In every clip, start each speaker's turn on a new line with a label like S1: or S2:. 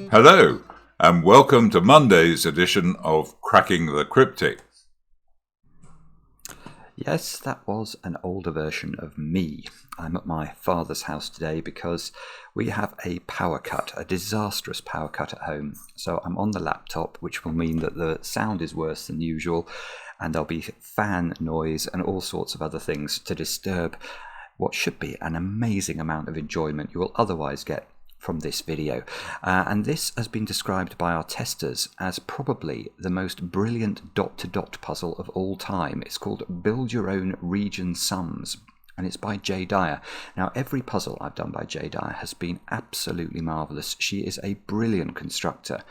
S1: Hello, and welcome to Monday's edition of Cracking the Cryptic.
S2: Yes, that was an older version of me. I'm at my father's house today because we have a power cut, a disastrous power cut at home. So I'm on the laptop, which will mean that the sound is worse than usual, and there'll be fan noise and all sorts of other things to disturb what should be an amazing amount of enjoyment you will otherwise get from this video. And this has been described by our testers as probably the most brilliant dot-to-dot puzzle of all time. It's called Build Your Own Region Sums, and it's by Jaye. Now, every puzzle I've done by Jaye has been absolutely marvellous. She is a brilliant constructor,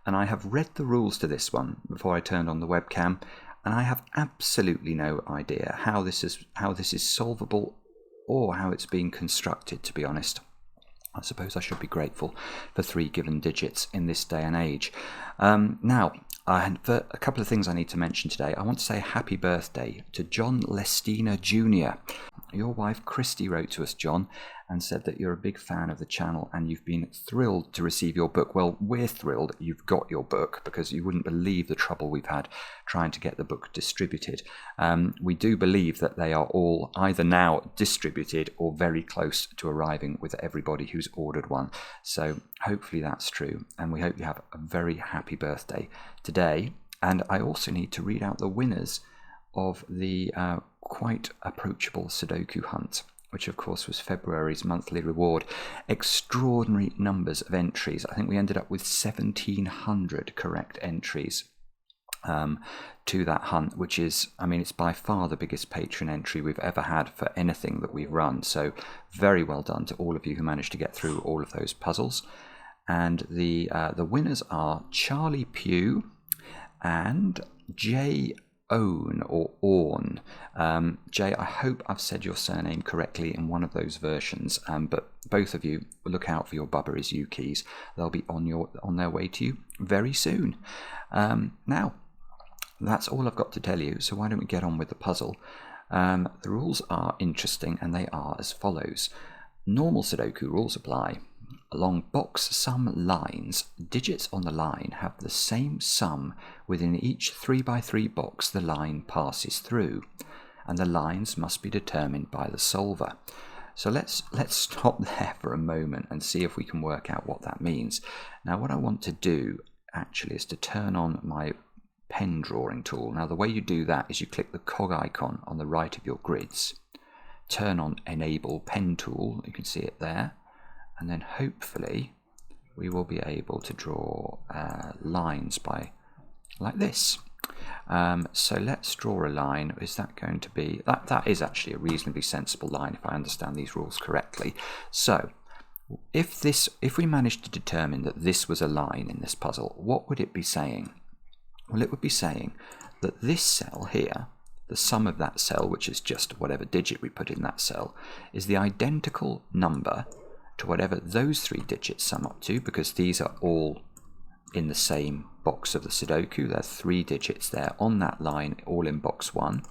S2: and I have read the rules to this one before I turned on the webcam, and I have absolutely no idea how this is solvable or how it's being constructed, to be honest. I suppose I should be grateful for 3 given digits in this day and age. Now, for a couple of things I need to mention today. I want to say happy birthday to John Lestina Jr. Your wife Christy wrote to us, John, and said that you're a big fan of the channel and you've been thrilled to receive your book. Well, we're thrilled you've got your book because you wouldn't believe the trouble we've had trying to get the book distributed. We do believe that they are all either now distributed or very close to arriving with everybody who's ordered one. So hopefully that's true, and we hope you have a very happy birthday today. And I also need to read out the winners of the Quite Approachable Sudoku Hunt, which of course was February's monthly reward. Extraordinary numbers of entries. I think we ended up with 1,700 correct entries to that hunt, which is, I mean, it's by far the biggest patron entry we've ever had for anything that we've run. So very well done to all of you who managed to get through all of those puzzles. And the winners are Charlie Pugh and Jaye or Aune. Jay, I hope I've said your surname correctly in one of those versions, but both of you, look out for your Bubba Is You keys. They'll be on their way to you very soon. Now, that's all I've got to tell you, so why don't we get on with the puzzle? The rules are interesting, and they are as follows. Normal Sudoku rules apply. Along box sum lines, digits on the line have the same sum within each 3x3 box the line passes through, and the lines must be determined by the solver. So let's stop there for a moment and see if we can work out what that means. Now, what I want to do actually is to turn on my pen drawing tool. Now, the way you do that is you click the cog icon on the right of your grids, turn on Enable Pen Tool, you can see it there, and then hopefully we will be able to draw lines by like this. So let's draw a line. Is that going to be, that is actually a reasonably sensible line if I understand these rules correctly. So if we managed to determine that this was a line in this puzzle, what would it be saying? Well, it would be saying that this cell here, the sum of that cell, which is just whatever digit we put in that cell, is the identical number to whatever those 3 digits sum up to, because these are all in the same box of the Sudoku. There are 3 digits there on that line, all in box 1.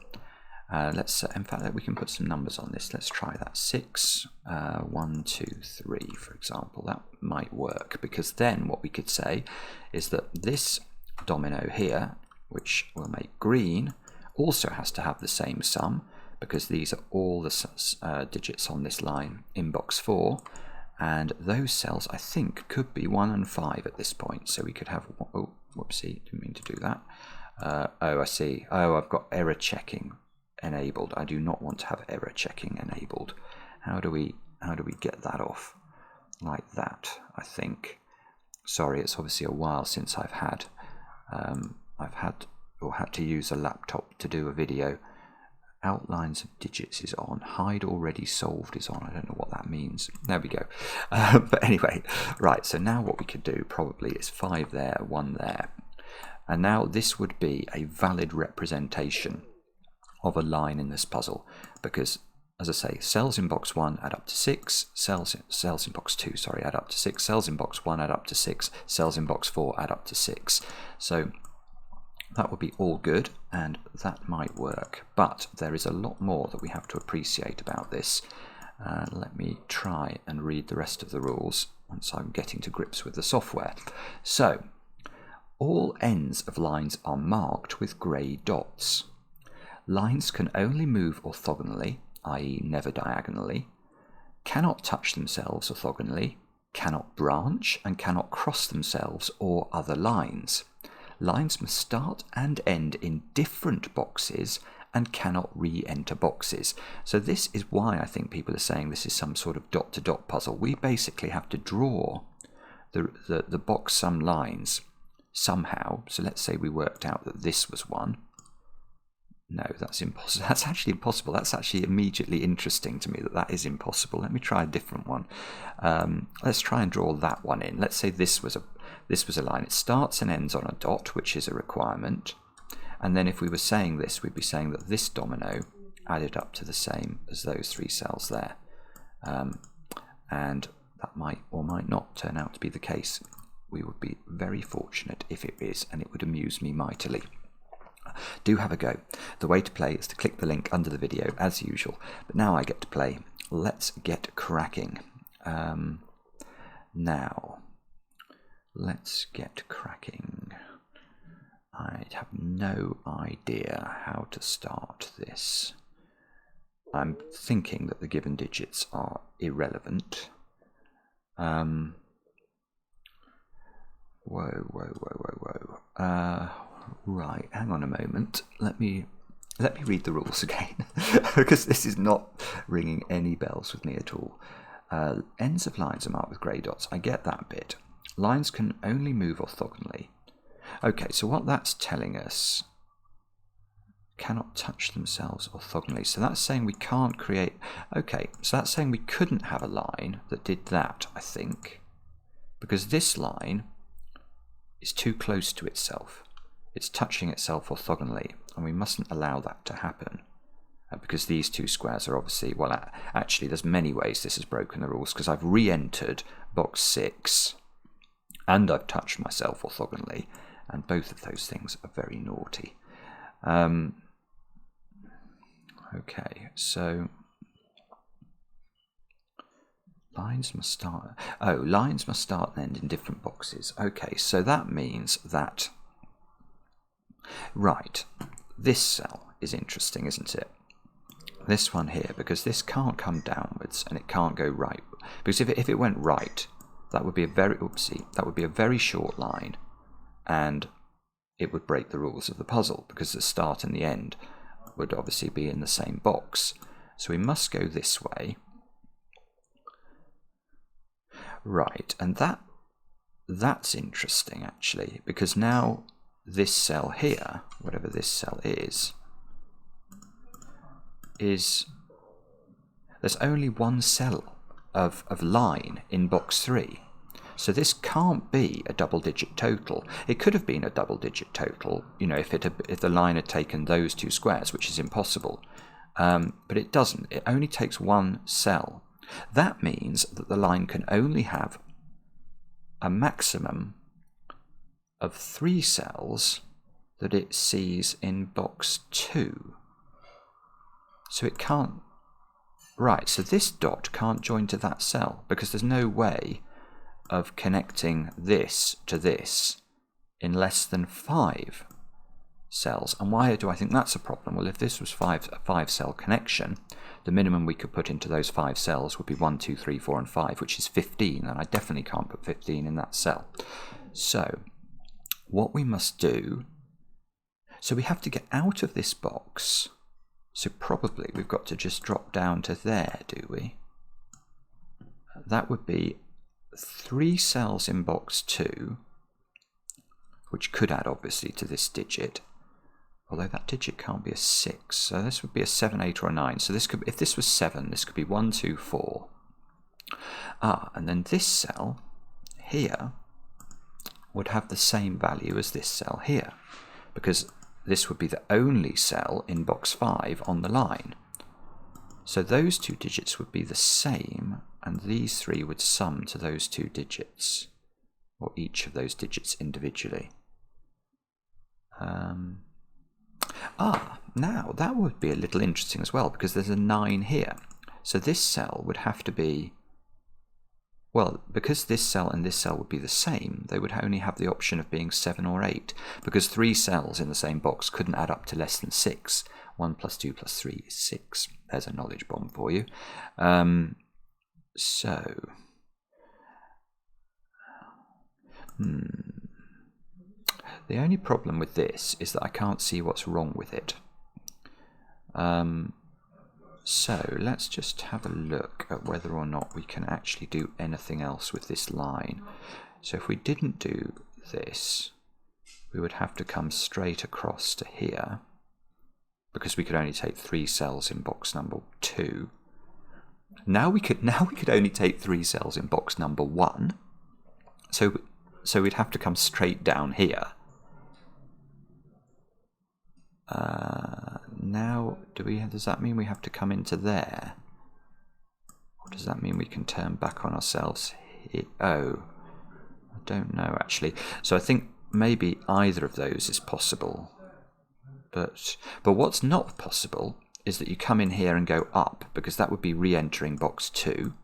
S2: In fact, we can put some numbers on this. Let's try that. 6, 1, 2, 3, for example. That might work, because then what we could say is that this domino here, which will make green, also has to have the same sum, because these are all the digits on this line in box 4. And those cells, I think, could be 1 and 5 at this point. So we could have, oh, whoopsie, didn't mean to do that. Oh, I see. Oh, I've got error checking enabled. I do not want to have error checking enabled. How do we get that off? Like that, I think. Sorry, it's obviously a while since I've had to use a laptop to do a video. Outlines of digits is on. Hide already solved is on. I don't know what that means. There we go. But anyway, right, so now what we could do probably is 5 there, 1 there. And now this would be a valid representation of a line in this puzzle, because, as I say, cells in box 1 add up to 6, cells in box 2, sorry, add up to 6, cells in box 1 add up to 6, cells in box 4 add up to 6. So that would be all good, and that might work, but there is a lot more that we have to appreciate about this. Let me try and read the rest of the rules once I'm getting to grips with the software. So, all ends of lines are marked with grey dots. Lines can only move orthogonally, i.e. never diagonally, cannot touch themselves orthogonally, cannot branch, and cannot cross themselves or other lines. Lines must start and end in different boxes and cannot re-enter boxes. So this is why I think people are saying this is some sort of dot-to-dot puzzle. We basically have to draw the box sum lines somehow. So let's say we worked out that this was one. No, that's impossible. That's actually impossible. That's actually immediately interesting to me that is impossible. Let me try a different one. Let's try and draw that one in. Let's say this was a line. It starts and ends on a dot, which is a requirement. And then if we were saying this, we'd be saying that this domino added up to the same as those 3 cells there. And that might or might not turn out to be the case. We would be very fortunate if it is, and it would amuse me mightily. Do have a go. The way to play is to click the link under the video as usual. But now I get to play. Let's get cracking. Now, let's get cracking. I have no idea how to start this. I'm thinking that the given digits are irrelevant. Whoa. Right, hang on a moment. Let me read the rules again, because this is not ringing any bells with me at all. Ends of lines are marked with grey dots. I get that bit. Lines can only move orthogonally. Okay, so what that's telling us, cannot touch themselves orthogonally. So that's saying we can't create... Okay, so that's saying we couldn't have a line that did that, I think, because this line is too close to itself. It's touching itself orthogonally, and we mustn't allow that to happen. Because these 2 squares are obviously... Well, actually, there's many ways this has broken the rules, because I've re-entered box 6, and I've touched myself orthogonally, and both of those things are very naughty. Okay, so... Lines must start... Oh, lines must start and end in different boxes. Okay, so that means that... Right, this cell is interesting, isn't it? This one here, because this can't come downwards and it can't go right. Because if it went right, that would be a very... Oopsie, that would be a very short line, and it would break the rules of the puzzle, because the start and the end would obviously be in the same box. So we must go this way. Right, and that's interesting actually, because now this cell here, whatever this cell is there's only one cell of line in box 3. So this can't be a double-digit total. It could have been a double-digit total, you know, if the line had taken those 2 squares, which is impossible. But it doesn't. It only takes one cell. That means that the line can only have a maximum of 3 cells that it sees in box 2. So it can't... Right, so this dot can't join to that cell, because there's no way of connecting this to this in less than 5 cells. And why do I think that's a problem? Well, if this was a 5-cell connection, the minimum we could put into those 5 cells would be 1, 2, 3, 4, and 5, which is 15, and I definitely can't put 15 in that cell. So what we must do... So we have to get out of this box. So probably we've got to just drop down to there, do we? That would be 3 cells in box 2, which could add obviously to this digit, although that digit can't be a 6, so this would be a 7, 8, or a 9. So this could, if this was 7, this could be 1, 2, 4. And then this cell here would have the same value as this cell here, because this would be the only cell in box 5 on the line. So those 2 digits would be the same, and these 3 would sum to those 2 digits, or each of those digits individually. Now that would be a little interesting as well, because there's a 9 here. So this cell would have to be Well, because this cell and this cell would be the same, they would only have the option of being 7 or 8, because 3 cells in the same box couldn't add up to less than 6. 1 plus 2 plus 3 is 6. There's a knowledge bomb for you. The only problem with this is that I can't see what's wrong with it. So let's just have a look at whether or not we can actually do anything else with this line. So if we didn't do this, we would have to come straight across to here, because we could only take 3 cells in box number 2. Now we could only take 3 cells in box number 1. So we'd have to come straight down here. Now, does that mean we have to come into there? Or does that mean we can turn back on ourselves here? Oh, I don't know actually. So I think maybe either of those is possible. But what's not possible is that you come in here and go up, because that would be re-entering box 2.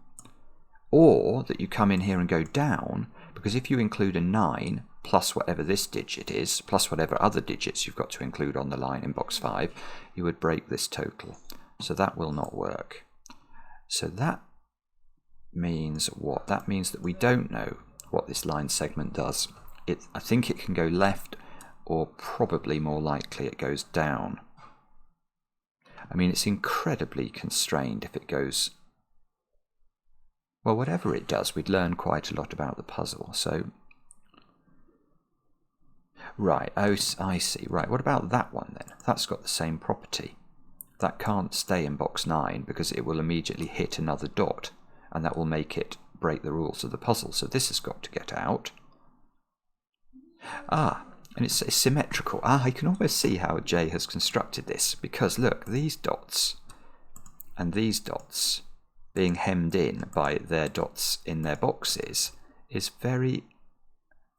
S2: Or that you come in here and go down, because if you include a 9 plus whatever this digit is, plus whatever other digits you've got to include on the line in box 5, you would break this total. So that will not work. So that means what? That means that we don't know what this line segment does. I think it can go left, or probably more likely it goes down. I mean, it's incredibly constrained if it goes... Well, whatever it does, we'd learn quite a lot about the puzzle, so... Right, oh, I see. Right, what about that one then? That's got the same property. That can't stay in box 9 because it will immediately hit another dot, and that will make it break the rules of the puzzle. So this has got to get out. Ah, and it's symmetrical. Ah, I can almost see how Jaye has constructed this, because look, these dots and these dots being hemmed in by their dots in their boxes is very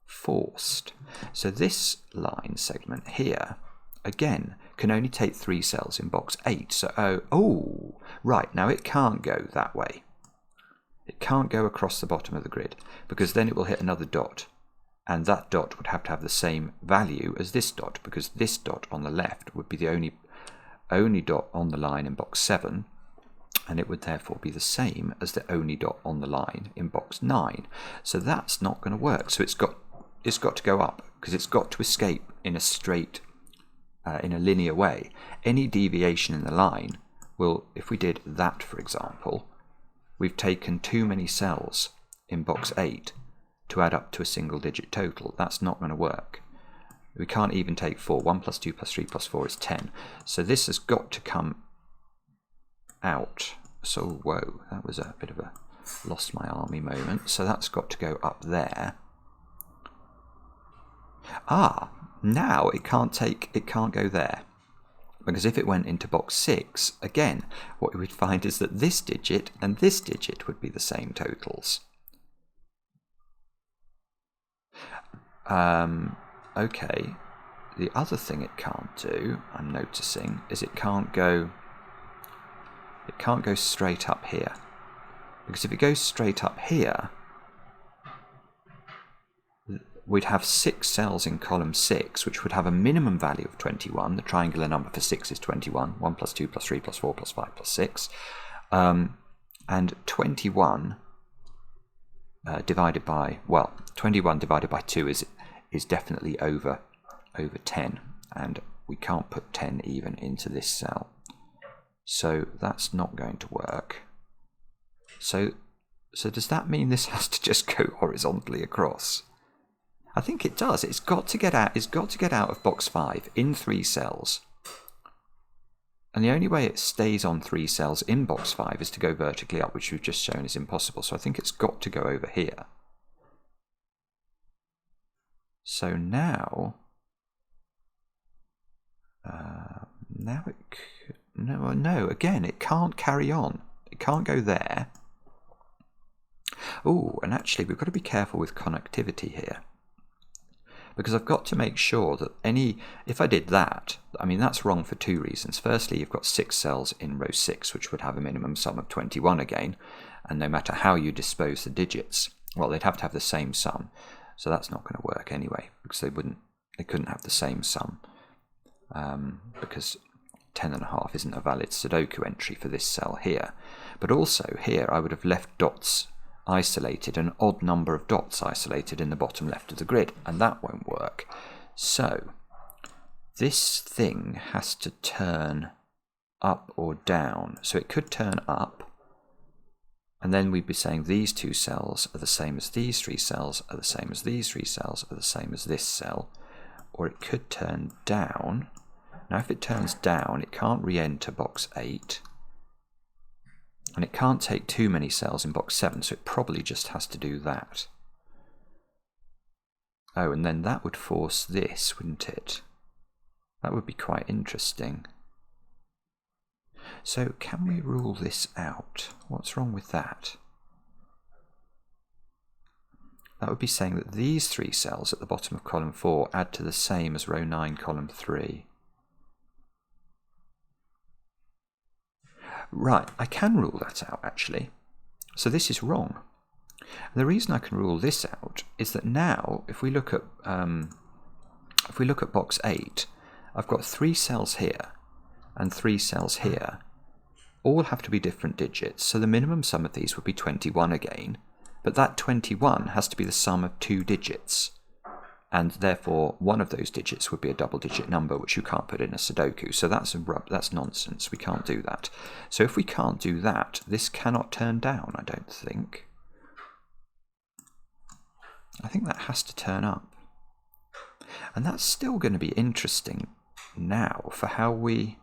S2: forced. So this line segment here, again, can only take 3 cells in box 8. So, oh, right, now it can't go that way. It can't go across the bottom of the grid, because then it will hit another dot. And that dot would have to have the same value as this dot, because this dot on the left would be the only dot on the line in box 7, and it would therefore be the same as the only dot on the line in box 9. So that's not going to work. So it's got to go up, because it's got to escape in a straight, in a linear way. Any deviation in the line will, if we did that for example, we've taken too many cells in box 8 to add up to a single digit total. That's not going to work. We can't even take 4. 1 plus 2 plus 3 plus 4 is 10. So this has got to come out. So, whoa, that was a bit of a lost my army moment. So that's got to go up there. Ah, now it can't go there. Because if it went into box 6, again, what we would find is that this digit and this digit would be the same totals. Okay, the other thing it can't do, I'm noticing, is it can't go straight up here. Because if it goes straight up here, we'd have 6 cells in column 6, which would have a minimum value of 21. The triangular number for 6 is 21. 1 plus 2 plus 3 plus 4 plus 5 plus 6. And 21 divided by, well, 21 divided by 2 is definitely over 10. And we can't put 10 even into this cell. So that's not going to work. So does that mean this has to just go horizontally across? I think it does. It's got to get out. It's got to get out of box 5 in 3 cells. And the only way it stays on 3 cells in box 5 is to go vertically up, which we've just shown is impossible. So I think it's got to go over here. So now, no, again, it can't carry on. It can't go there. Oh, and actually, we've got to be careful with connectivity here. Because I've got to make sure that if I did that, I mean, that's wrong for 2 reasons. Firstly, you've got 6 cells in row 6, which would have a minimum sum of 21 again. and no matter how you dispose the digits, well, they'd have to have the same sum. So that's not going to work anyway, because they couldn't have the same sum, because 10.5 isn't a valid Sudoku entry for this cell here. But also here I would have left dots isolated, an odd number of dots isolated in the bottom left of the grid, and that won't work. So this thing has to turn up or down. So it could turn up, and then we'd be saying these two cells are the same as these three cells, are the same as these three cells, are the same as this cell. Or it could turn down. Now if it turns down, it can't re-enter box 8. And it can't take too many cells in box 7, so it probably just has to do that. Oh, and then that would force this, wouldn't it? That would be quite interesting. So can we rule this out? What's wrong with that? That would be saying that these three cells at the bottom of column 4 add to the same as row 9, column 3. Right, I can rule that out actually. So this is wrong. And the reason I can rule this out is that now, if we look at box 8, I've got 3 cells here and 3 cells here. All have to be different digits, so the minimum sum of these would be 21 again. But that 21 has to be the sum of 2 digits, and therefore one of those digits would be a double-digit number, which you can't put in a Sudoku. So that's nonsense. We can't do that. So if we can't do that, this cannot turn down, I don't think. I think that has to turn up. And that's still going to be interesting now for how we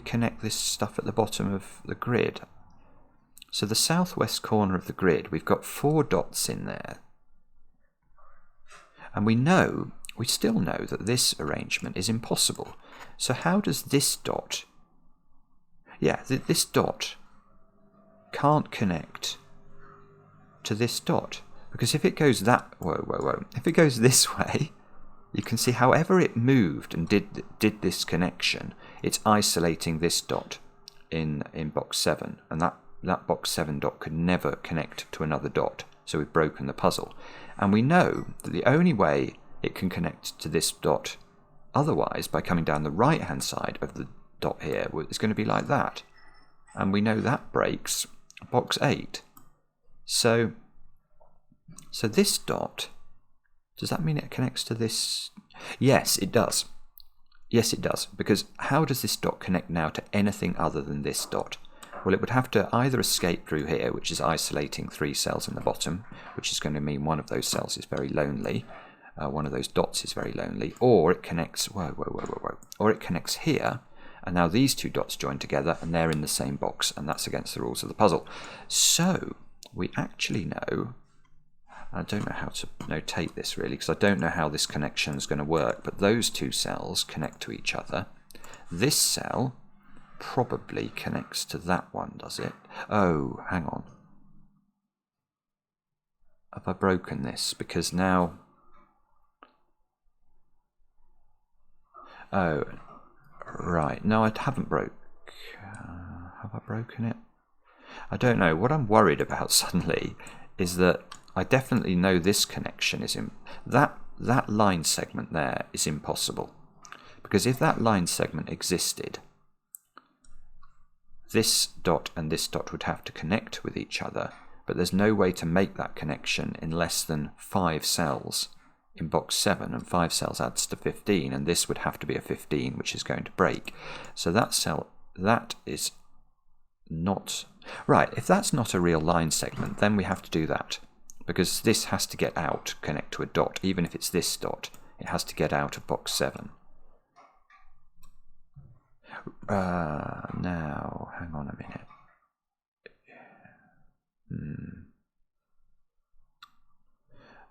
S2: connect this stuff at the bottom of the grid. So the southwest corner of the grid, we've got 4 dots in there. And we still know that this arrangement is impossible. So how does this dot... Yeah, this dot can't connect to this dot. Because if it goes if it goes this way, you can see however it moved and did this connection, it's isolating this dot in box 7. And that box 7 dot could never connect to another dot. So we've broken the puzzle. And we know that the only way it can connect to this dot otherwise, by coming down the right hand side of the dot here, is going to be like that. And we know that breaks box 8. So this dot, does that mean it connects to this? Yes, it does. Yes, it does. Because how does this dot connect now to anything other than this dot? Well, it would have to either escape through here, which is isolating 3 cells in the bottom, which is going to mean one of those cells is very lonely, one of those dots is very lonely, or it connects, or it connects here, and now these 2 dots join together, and they're in the same box, and that's against the rules of the puzzle. So we actually know, I don't know how to notate this really, because I don't know how this connection is going to work, but those 2 cells connect to each other. This cell probably connects to that one, does it? Oh, hang on. Have I broken this? Because now... Oh, right. No, I haven't broke. Have I broken it? I don't know. What I'm worried about suddenly is that I definitely know this connection is in... That line segment there is impossible. Because if that line segment existed, this dot and this dot would have to connect with each other, but there's no way to make that connection in less than 5 cells in box 7, and 5 cells adds to 15, and this would have to be a 15, which is going to break. So that cell, that is not... Right, if that's not a real line segment, then we have to do that, because this has to get out, connect to a dot. Even if it's this dot, it has to get out of box 7. Now, hang on a minute.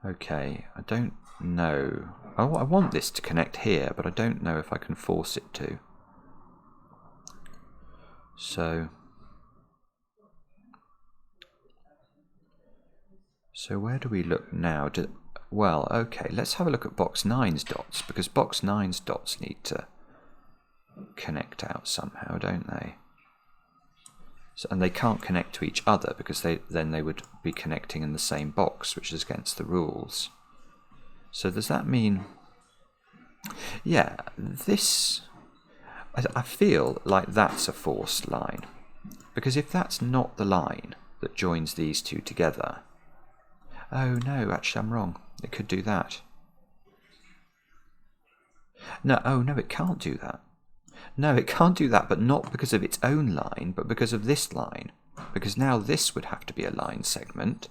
S2: Okay, I don't know. I want this to connect here, but I don't know if I can force it to. So where do we look now? Well, okay, let's have a look at box 9's dots, because box 9's dots need to connect out somehow, don't they? So, and they can't connect to each other because then they would be connecting in the same box, which is against the rules. So does that mean... Yeah, this... I feel like that's a forced line. Because if that's not the line that joins these two together... Oh no, actually I'm wrong. It could do that. No, oh no, it can't do that. No, it can't do that, but not because of its own line, but because of this line. Because now this would have to be a line segment,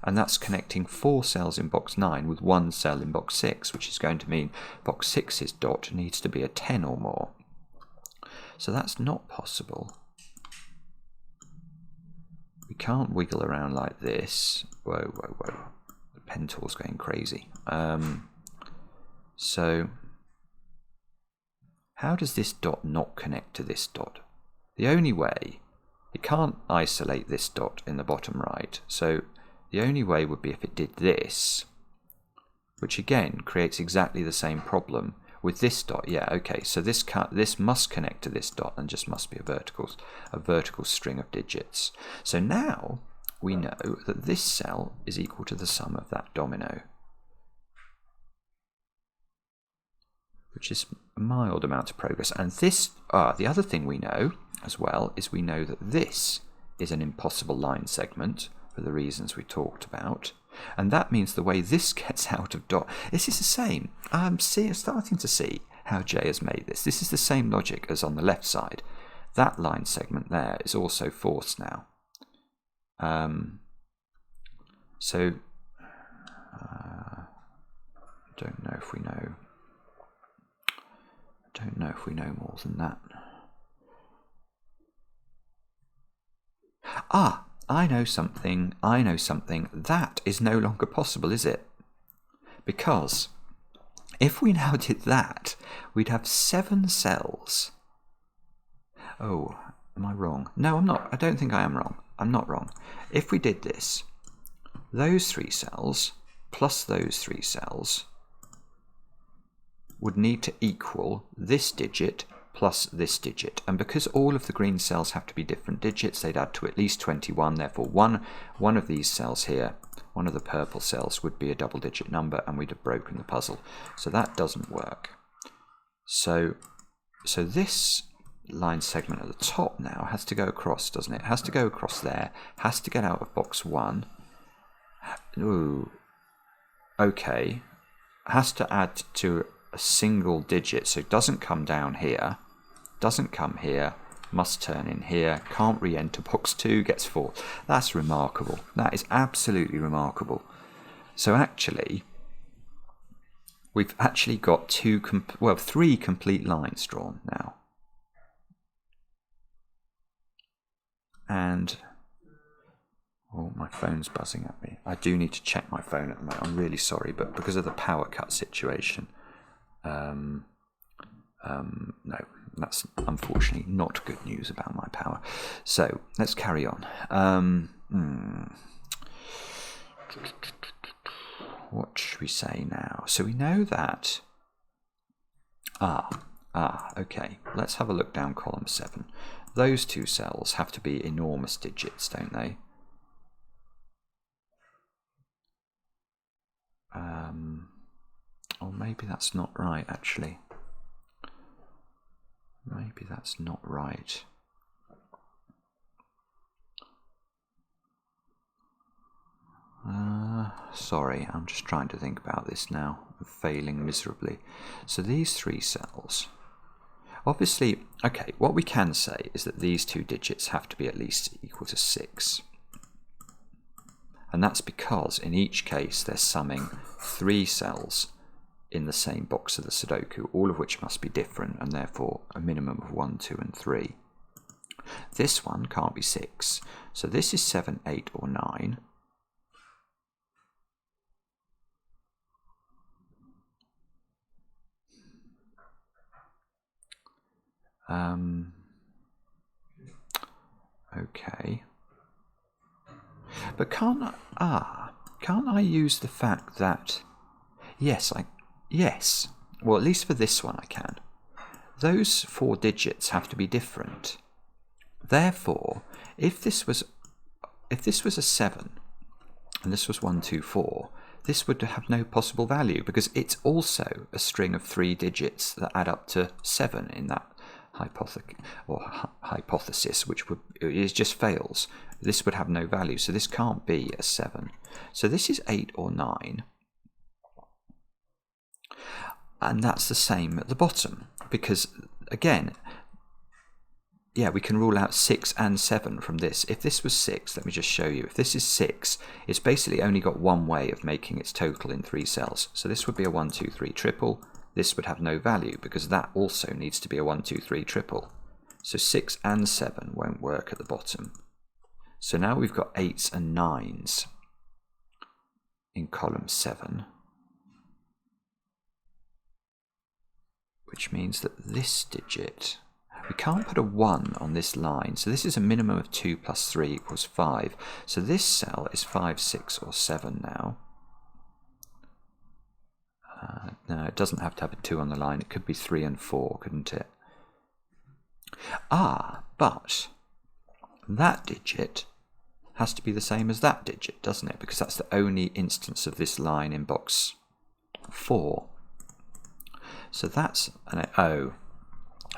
S2: and that's connecting 4 cells in box 9 with 1 cell in box 6, which is going to mean box 6's dot needs to be a 10 or more. So that's not possible. We can't wiggle around like this. Whoa, whoa, whoa. The pen tool's going crazy. So... how does this dot not connect to this dot? The only way, it can't isolate this dot in the bottom right, so the only way would be if it did this, which again creates exactly the same problem with this dot. Yeah, okay, so this must connect to this dot and just must be a vertical string of digits. So now we know that this cell is equal to the sum of that domino, which is a mild amount of progress. And this, the other thing we know as well is we know that this is an impossible line segment for the reasons we talked about. And that means the way this gets out of dot, this is the same. I'm starting to see how Jaye has made this. This is the same logic as on the left side. That line segment there is also forced now. So, don't know if we know. Don't know if we know more than that. Ah, I know something. That is no longer possible, is it? Because if we now did that, we'd have 7 cells. Oh, am I wrong? No, I'm not. I don't think I am wrong. I'm not wrong. If we did this, those 3 cells plus those 3 cells would need to equal this digit plus this digit. And because all of the green cells have to be different digits, they'd add to at least 21. Therefore, one of these cells here, one of the purple cells, would be a double-digit number, and we'd have broken the puzzle. So that doesn't work. So this line segment at the top now has to go across, doesn't it? It has to go across there, has to get out of box 1. Ooh, okay. Has to add to a single digit, so it doesn't come down here, doesn't come here, must turn in here, can't re-enter box 2, gets 4. That's remarkable. That is absolutely remarkable. So actually, we've actually got 3 complete lines drawn now. And oh, my phone's buzzing at me. I do need to check my phone at the moment. I'm really sorry, but because of the power cut situation, no, that's unfortunately not good news about my power. So let's carry on. What should we say now? So we know that. Okay. Let's have a look down column 7. Those 2 cells have to be enormous digits, don't they? Or maybe that's not right, actually. Maybe that's not right. Sorry, I'm just trying to think about this now. I'm failing miserably. So these 3 cells... Obviously, okay, what we can say is that these 2 digits have to be at least equal to 6. And that's because in each case they're summing 3 cells in the same box of the Sudoku, all of which must be different, and therefore a minimum of 1, 2, and 3. This one can't be 6, so this is 7, 8, or 9. Okay. But can't I use the fact that yes, well, at least for this one I can. Those 4 digits have to be different. therefore, if this was a 7 and this was 1, 2, 4, this would have no possible value because it's also a string of 3 digits that add up to 7 in that hypothesis, which just fails. This would have no value, so this can't be a 7. So this is 8 or 9. And that's the same at the bottom, because, again, yeah, we can rule out 6 and 7 from this. If this was 6, let me just show you. If this is 6, it's basically only got one way of making its total in 3 cells. So this would be a 1, 2, 3 triple. This would have no value because that also needs to be a 1, 2, 3 triple. So 6 and 7 won't work at the bottom. So now we've got 8s and 9s in column 7, which means that this digit, we can't put a 1 on this line. So this is a minimum of 2 plus 3 equals 5. So this cell is 5, 6, or 7 now. No, it doesn't have to have a 2 on the line. It could be 3 and 4, couldn't it? But that digit has to be the same as that digit, doesn't it? Because that's the only instance of this line in box 4. So that's an O.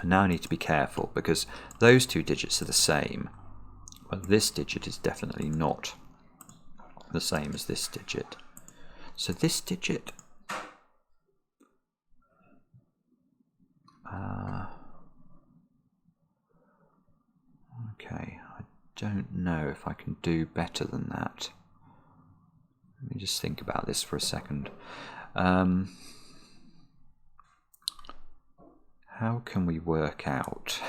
S2: And now I need to be careful because those 2 digits are the same. But this digit is definitely not the same as this digit. So this digit... okay, I don't know if I can do better than that. Let me just think about this for a second. How can we work out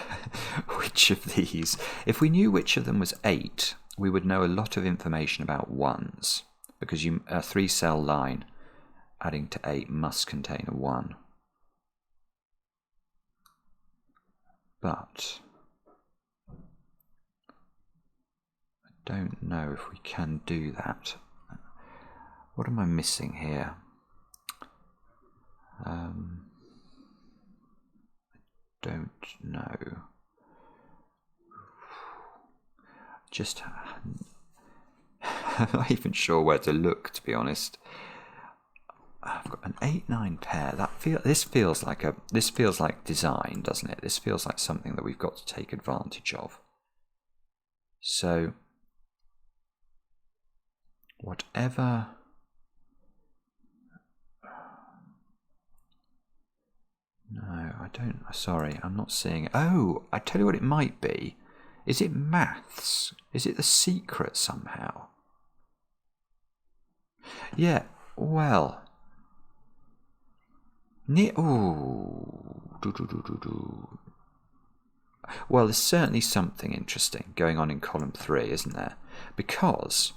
S2: which of these? If we knew which of them was 8, we would know a lot of information about 1s, because a 3-cell line adding to 8 must contain a 1. But I don't know if we can do that. What am I missing here? I don't know. Just I'm not even sure where to look, to be honest. I've got an 8-9 pair. This feels like design, doesn't it? This feels like something that we've got to take advantage of. So whatever. No, I don't. Sorry, I'm not seeing it. Oh, I tell you what it might be. Is it maths? Is it the secret somehow? Yeah, well. Well, there's certainly something interesting going on in column 3, isn't there? Because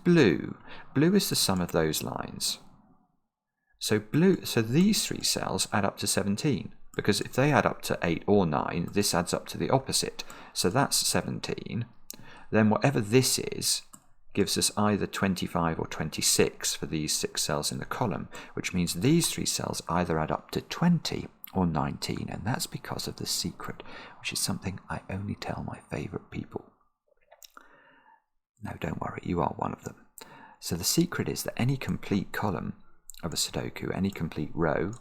S2: blue is the sum of those lines. So these 3 cells add up to 17, because if they add up to 8 or 9, this adds up to the opposite. So that's 17. Then whatever this is gives us either 25 or 26 for these 6 cells in the column, which means these 3 cells either add up to 20 or 19, and that's because of the secret, which is something I only tell my favourite people. No, don't worry, you are one of them. So the secret is that any complete column of a Sudoku, any complete row,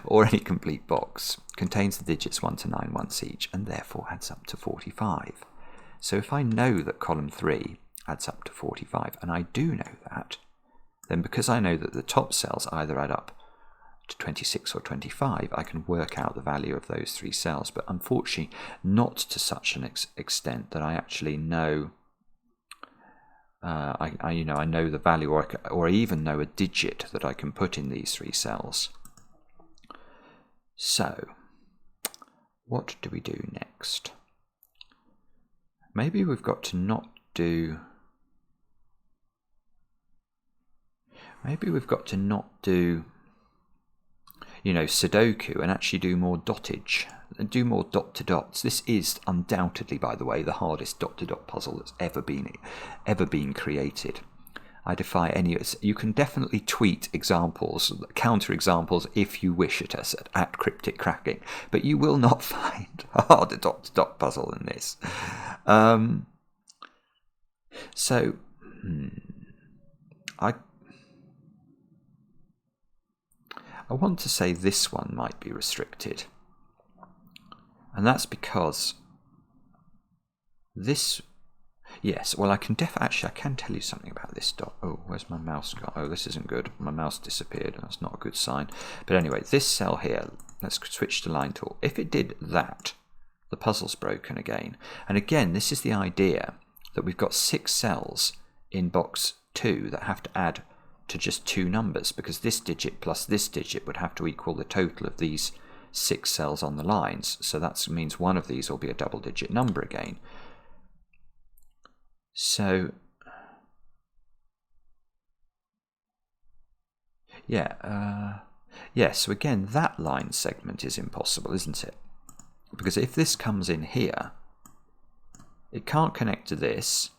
S2: or any complete box, contains the digits 1 to 9 once each, and therefore adds up to 45. So if I know that column 3 adds up to 45, and I do know that, then because I know that the top cells either add up to 26 or 25, I can work out the value of those 3 cells, but unfortunately not to such an extent that I actually know I know the value, or I even know a digit that I can put in these 3 cells. So, what do we do next? Maybe we've got to not do... Sudoku, and actually do more dottage, and do more dot-to-dots. This is undoubtedly, by the way, the hardest dot-to-dot puzzle that's ever been created. I defy any. You can definitely tweet examples, counter examples, if you wish at us at Cryptic Cracking, but you will not find a harder dot-to-dot puzzle than this. So, I want to say this one might be restricted, and that's because this. Yes, well, I can tell you something about this dot. Oh, where's my mouse gone? Oh, this isn't good. My mouse disappeared. That's not a good sign. But anyway, this cell here, let's switch to line tool. If it did that, the puzzle's broken again. And again, this is the idea that we've got 6 cells in box 2 that have to add to just 2 numbers, because this digit plus this digit would have to equal the total of these 6 cells on the lines. So that means one of these will be a double-digit number again. So, so again, that line segment is impossible, isn't it? Because if this comes in here, it can't connect to this,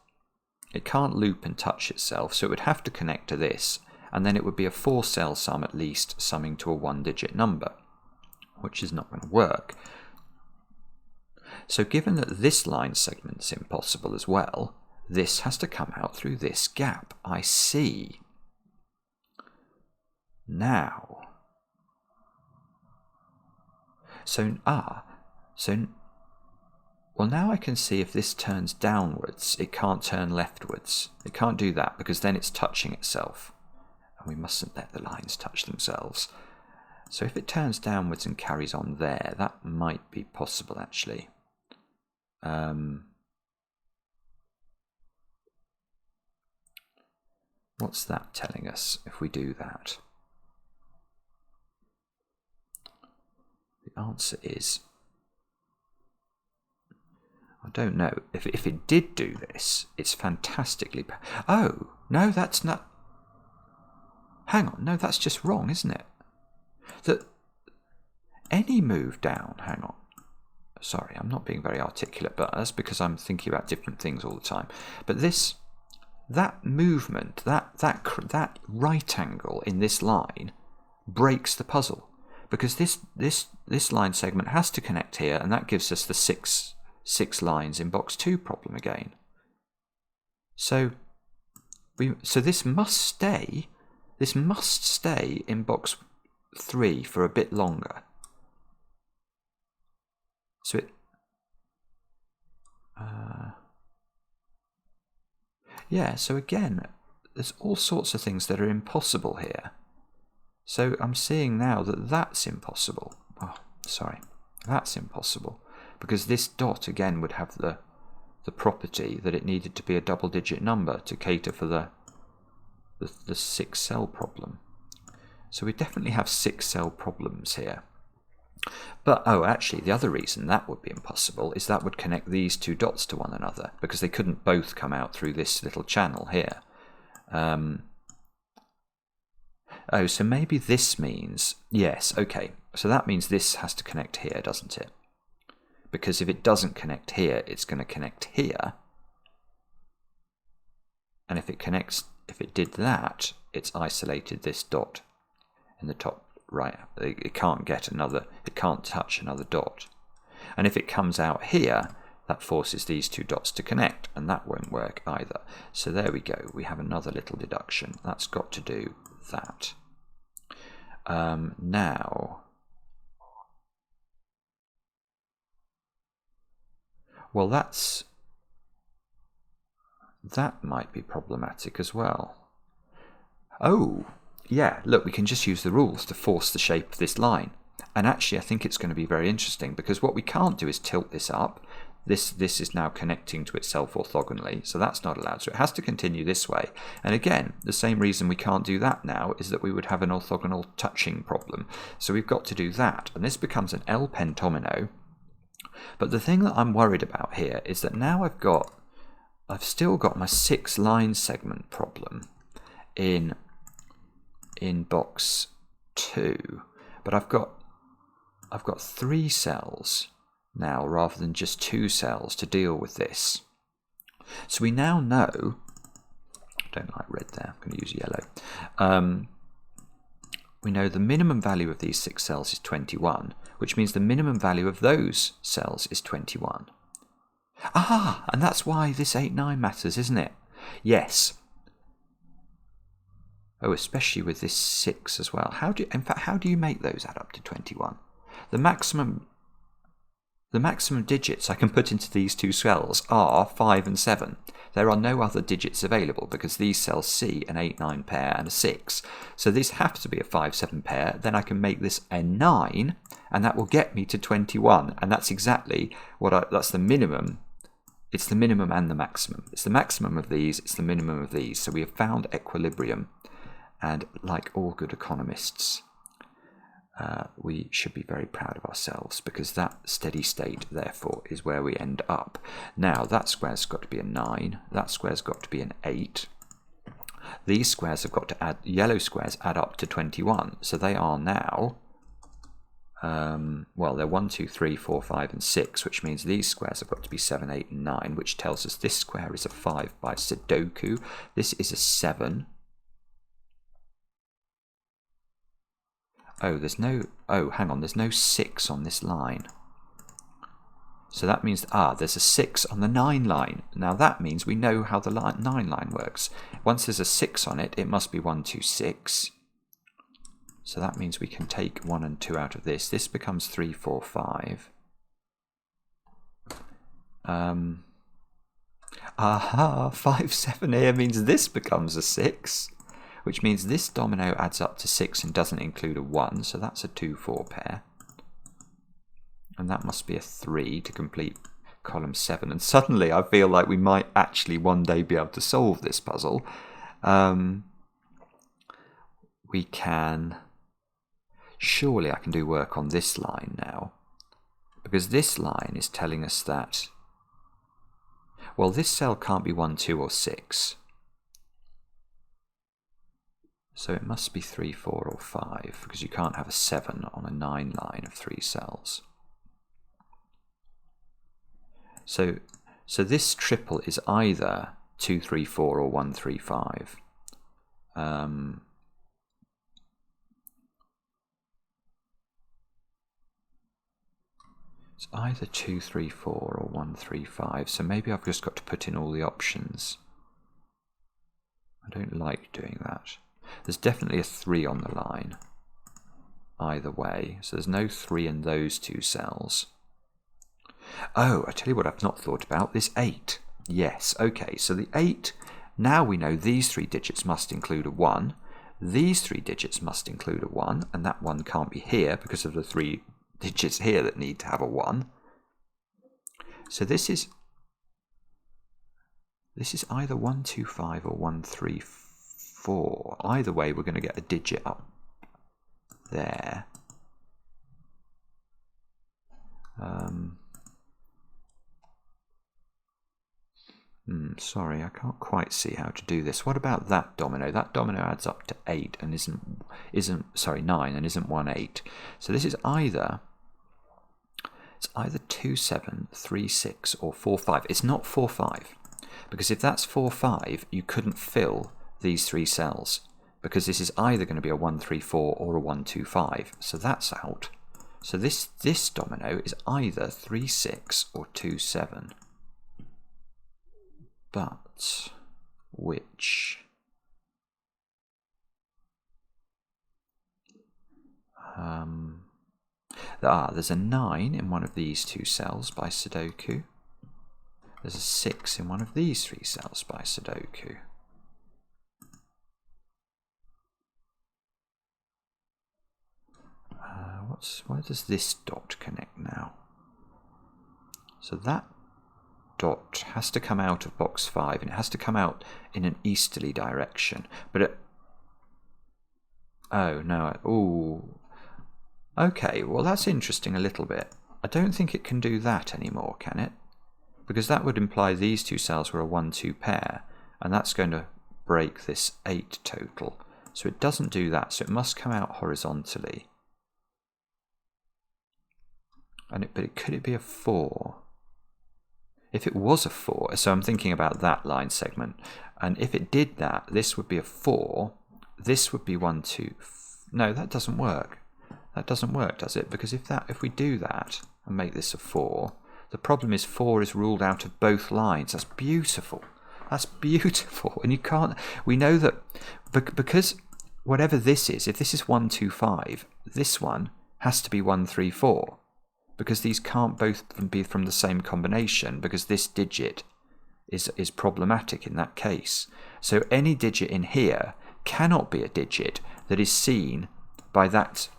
S2: it can't loop and touch itself, so it would have to connect to this, and then it would be a 4-cell sum at least, summing to a 1-digit number, which is not going to work. So given that this line segment's impossible as well, this has to come out through this gap. I see. Now. Well, now I can see if this turns downwards, it can't turn leftwards. It can't do that because then it's touching itself. And we mustn't let the lines touch themselves. So if it turns downwards and carries on there, that might be possible actually. What's that telling us if we do that? The answer is, I don't know. If it did do this, it's fantastically... Oh, no, that's not... Hang on, no, that's just wrong, isn't it? That any move down, hang on. Sorry, I'm not being very articulate, but that's because I'm thinking about different things all the time. But this... That movement, that right angle in this line breaks the puzzle, because this line segment has to connect here, and that gives us the six lines in box 2 problem again. So this must stay in box 3 for a bit longer. So it yeah, so again, there's all sorts of things that are impossible here. So I'm seeing now that that's impossible. Oh, sorry, that's impossible. Because this dot, again, would have the property that it needed to be a double-digit number to cater for the 6-cell problem. So we definitely have 6-cell problems here. But, actually, the other reason that would be impossible is that would connect these 2 dots to one another, because they couldn't both come out through this little channel here. So maybe this means... Yes, okay. So that means this has to connect here, doesn't it? Because if it doesn't connect here, it's going to connect here. And if it did that, it's isolated this dot in the top right. It can't touch another dot. And if it comes out here, that forces these 2 dots to connect, and that won't work either. So there we go. We have another little deduction. That's got to do that. Now, well, that might be problematic as well. Oh, yeah, look, we can just use the rules to force the shape of this line. And actually, I think it's going to be very interesting, because what we can't do is tilt this up. This is now connecting to itself orthogonally, so that's not allowed. So it has to continue this way. And again, the same reason we can't do that now is that we would have an orthogonal touching problem. So we've got to do that, and this becomes an L pentomino. But the thing that I'm worried about here is that now I've still got my 6-line segment problem in box 2, but I've got 3 cells now rather than just 2 cells to deal with this. So we now know don't like red there. I'm going to use yellow. We know the minimum value of these 6 cells is 21, which means the minimum value of those cells is 21. Ah, and that's why this 8, 9 matters, isn't it? Yes. Oh, especially with this 6 as well. In fact, how do you make those add up to 21? The maximum digits I can put into these 2 cells are 5 and 7. There are no other digits available because these cells see an 8, 9 pair and a 6. So this has to be a 5, 7 pair. Then I can make this a 9, and that will get me to 21. And that's exactly that's the minimum. It's the minimum and the maximum. It's the maximum of these, it's the minimum of these. So we have found equilibrium. And like all good economists, we should be very proud of ourselves because that steady state, therefore, is where we end up. Now, that square's got to be a 9. That square's got to be an 8. These squares have got to add, yellow squares add up to 21. So they are now, well, they're 1, 2, 3, 4, 5, and 6, which means these squares have got to be 7, 8, and 9, which tells us this square is a 5 by Sudoku. This is a 7. Oh, hang on, there's no 6 on this line. So that means, there's a 6 on the 9 line. Now that means we know how the 9 line works. Once there's a 6 on it, it must be 1, 2, 6. So that means we can take 1 and 2 out of this. This becomes 3, 4, 5. Aha, 5, 7 here means this becomes a 6. Which means this domino adds up to 6 and doesn't include a 1, so that's a 2, 4 pair. And that must be a 3 to complete column 7. And suddenly I feel like we might actually one day be able to solve this puzzle. Surely I can do work on this line now. Because this line is telling us that, well, this cell can't be 1, 2, or 6. So it must be 3, 4, or 5, because you can't have a 7 on a 9 line of 3 cells. So this triple is either 2, 3, 4, or 1, 3, 5. It's either 2, 3, 4, or 1, 3, 5. So maybe I've just got to put in all the options. I don't like doing that. There's definitely a 3 on the line, either way. So there's no 3 in those 2 cells. Oh, I tell you what I've not thought about, this 8. Yes, okay, so the 8, now we know these 3 digits must include a 1. These 3 digits must include a 1, and that 1 can't be here because of the 3 digits here that need to have a 1. So this is either 1, 2, 5 or 1, 3, 4. Either way, we're going to get a digit up there. Sorry, I can't quite see how to do this. What about that domino? That domino adds up to 8 and isn't 9 and isn't 1, 8. So this is either 2, 7, 3, 6 or 4, 5. It's not 4, 5. Because if that's 4, 5, you couldn't fill these 3 cells. Because this is either going to be a 1, 3, 4 or a 1, 2, 5. So that's out. So this domino is either 3, 6 or 2, 7. But which? There's a 9 in one of these 2 cells by Sudoku. There's a 6 in one of these 3 cells by Sudoku. Where does this dot connect now? So that dot has to come out of box 5, and it has to come out in an easterly direction. But okay, well that's interesting a little bit. I don't think it can do that anymore, can it? Because that would imply these 2 cells were a 1, 2 pair, and that's going to break this 8 total. So it doesn't do that, so it must come out horizontally. But could it be a 4? if it was a 4, so I'm thinking about that line segment, and if it did that, this would be a 4, this would be 1, 2, no, that doesn't work. That doesn't work, does it? Because if we do that and make this a 4, the problem is 4 is ruled out of both lines. That's beautiful. That's beautiful. And you can't, we know that because whatever this is, if this is 1, 2, 5, this one has to be 1, 3, 4. Because these can't both be from the same combination, because this digit is problematic in that case. So any digit in here cannot be a digit that is seen by that.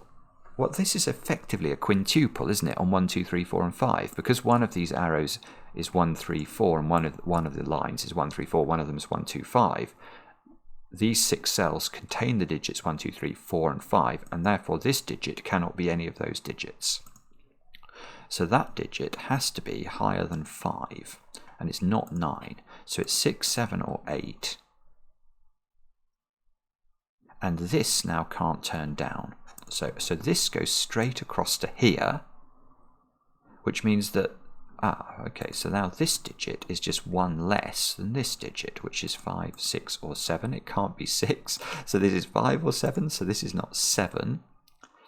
S2: Well, this is effectively a quintuple, isn't it, on 1, 2, 3, 4, and 5, because one of these arrows is 1, 3, 4, and one of the lines is 1, 3, 4, one of them is 1, 2, 5. These 6 cells contain the digits 1, 2, 3, 4, and 5, and therefore this digit cannot be any of those digits. So that digit has to be higher than 5, and it's not 9. So it's 6, 7, or 8. And this now can't turn down. So this goes straight across to here, which means that, okay, so now this digit is just 1 less than this digit, which is 5, 6, or 7. It can't be 6, so this is 5 or 7, so this is not 7.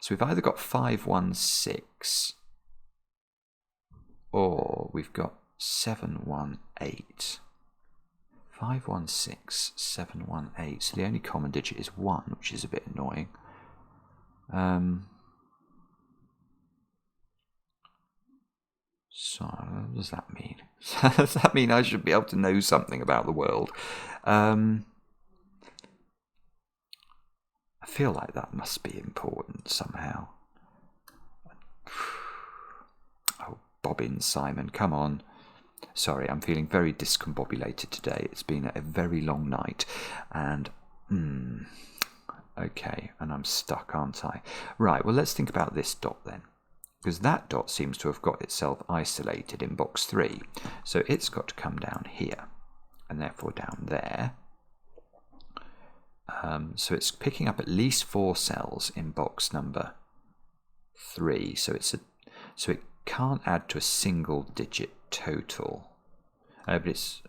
S2: So we've either got 5, 1, 6, or we've got 7, 1, 8. 5, 1, 6, 7, 1, 8. So the only common digit is 1, which is a bit annoying. So what does that mean? Does that mean I should be able to know something about the world? I feel like that must be important somehow. Oh, Bobbin, Simon, come on. Sorry, I'm feeling very discombobulated today. It's been a very long night, and okay, and I'm stuck, aren't I? Right, well, let's think about this dot then, because that dot seems to have got itself isolated in box 3, so it's got to come down here, and therefore down there. So it's picking up at least 4 cells in box number 3, so it can't add to a single digit total. But it's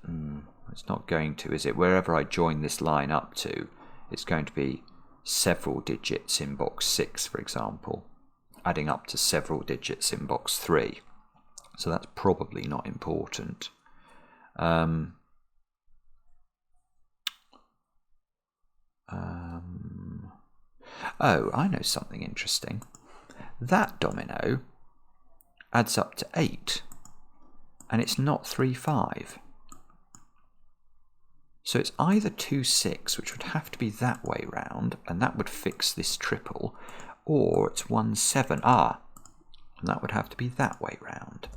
S2: not going to, is it? Wherever I join this line up to, it's going to be several digits in box 6, for example, adding up to several digits in box 3. So that's probably not important. Oh, I know something interesting. That domino adds up to 8, and it's not 3, 5. So it's either 2, 6, which would have to be that way round, and that would fix this triple, or it's 1, 7, and that would have to be that way round.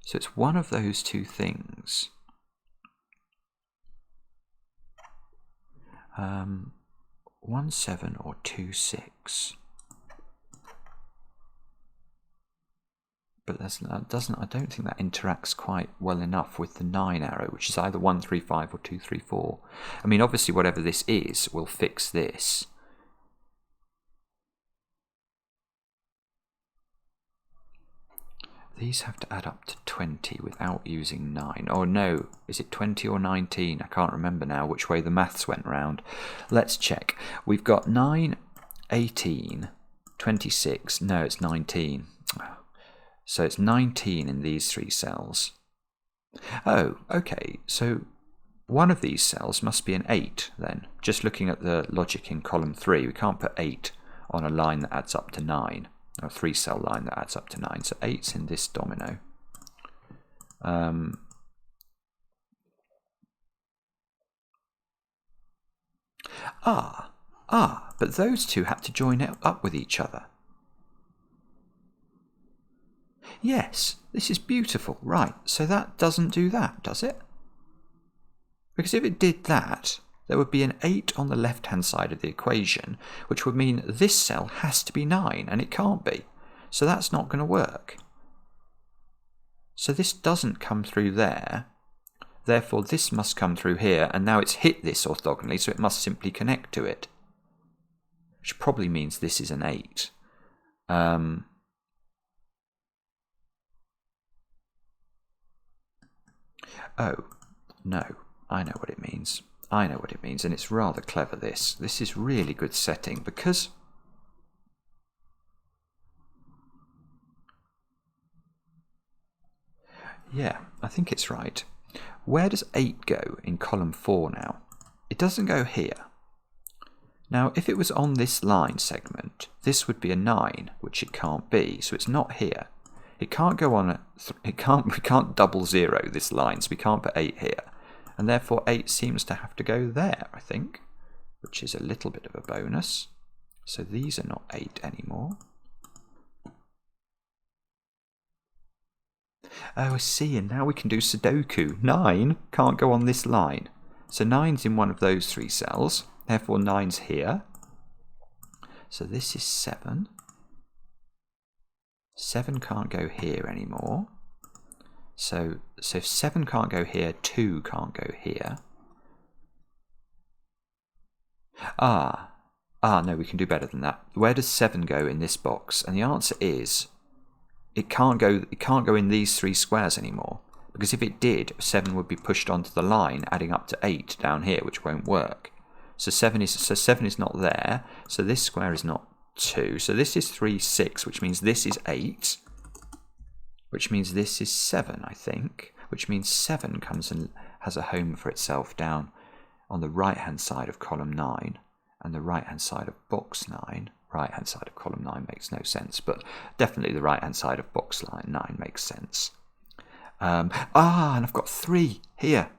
S2: So it's one of those two things. 1, 7 or 2, 6. But I don't think that interacts quite well enough with the 9 arrow, which is either 1, 3, 5 or 2, 3, 4. I mean, obviously, whatever this is will fix this. These have to add up to 20 without using 9. Oh no, is it 20 or 19? I can't remember now which way the maths went round. Let's check. We've got 9, 18, 26. No, it's 19. So it's 19 in these 3 cells. Oh, okay. So one of these cells must be an 8 then. Just looking at the logic in column 3, we can't put 8 on a line that adds up to 9. A 3-cell line that adds up to 9. So 8's in this domino. But those two had to join up with each other. Yes, this is beautiful. Right, so that doesn't do that, does it? Because if it did that, there would be an 8 on the left-hand side of the equation, which would mean this cell has to be 9, and it can't be. So that's not going to work. So this doesn't come through there. Therefore, this must come through here, and now it's hit this orthogonally, so it must simply connect to it. Which probably means this is an 8. Oh, no, I know what it means. I know what it means, and it's rather clever, this. This is really good setting, because... Yeah, I think it's right. Where does 8 go in column 4 now? It doesn't go here. Now, if it was on this line segment, this would be a 9, which it can't be, so it's not here. It can't go on we can't double zero this line, so we can't put 8 here. And therefore 8 seems to have to go there, I think, which is a little bit of a bonus. So these are not 8 anymore. Oh, I see, and now we can do Sudoku. 9 can't go on this line. So 9's in one of those 3 cells, therefore 9's here. So this is 7. 7 can't go here anymore. So if 7 can't go here, 2 can't go here. No, we can do better than that. Where does 7 go in this box? And the answer is it can't go in these 3 squares anymore. Because if it did, 7 would be pushed onto the line, adding up to 8 down here, which won't work. So 7 is not there. So this square is not 2. So this is 3, 6, which means this is 8. Which means this is 7, I think. Which means 7 comes and has a home for itself down on the right-hand side of column 9 and the right-hand side of box 9. Right-hand side of column 9 makes no sense, but definitely the right-hand side of box line 9 makes sense. And I've got 3 here.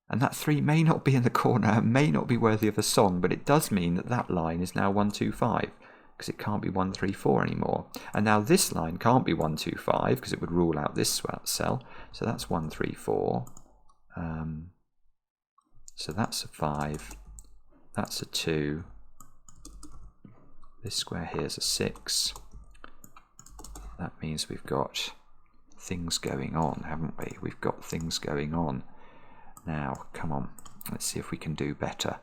S2: And that 3 may not be in the corner, may not be worthy of a song, but it does mean that that line is now 1, 2, 5, because it can't be 1, 3, 4 anymore. And now this line can't be 1, 2, 5, because it would rule out this cell. So that's 1, 3, 4. So that's a 5. That's a 2. This square here is a 6. That means we've got things going on, haven't we? We've got things going on. Now, come on, let's see if we can do better.